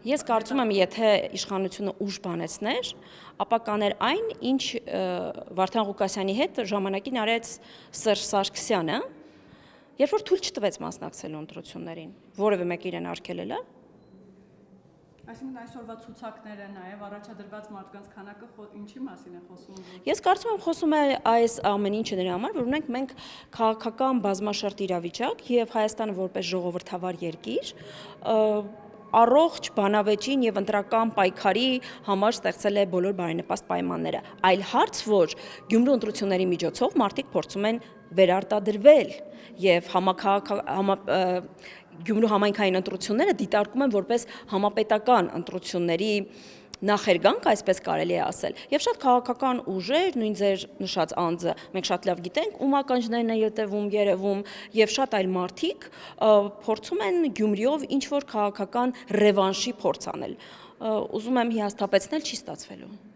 Ես կարծում եմ, եթե իշխանությունը ուժ բանեցներ, ապա կաներ այն, ինչ Վարդան Ղուկասյանի հետ ժամանակին արեց Սերժ Սարգսյանը, երբ որ թույլ չտվեց մասնակցելու ընտրություններին, որևէ մեկ իրեն արգելել է։ Այսինքն այսօրվա ցուցակները նաև առաջադրված մարդկանց քանակը ինչի մասին է խոսում։ Ես կարծում եմ խոսում է այս ամեն ինչը նրա համար, որ մենք քաղաքական բազմաշերտ իրավիճակ եւ Հայաստանը որպես ժողովրդավար երկիր առողջ բանավեճին եւ ընտրական պայքարի համար ստեղծել է բոլոր բարենպաստ պայմանները։ Այլ հարց, որ Գյումրու ընտրությունների միջոցով մարդիկ փորձում են վերարտադրվել եւ Գյումրու համայնքային ընտրությունները դիտարկում են որպես համապետական ընտրությունների նախերգանք, այսպես կարելի է ասել, եւ շատ քաղաքական ուժեր, նույն ձեր նշած անձը, մենք շատ լավ գիտենք, ում ականջներն է ետևում, երևում, եւ շատ այլ մարդիկ փորձում են Գյումրիով ինչ որ քաղաքական ռևանշի փորձ անել։ Ուզում եմ հիասթափեցնել, չի ստացվելու։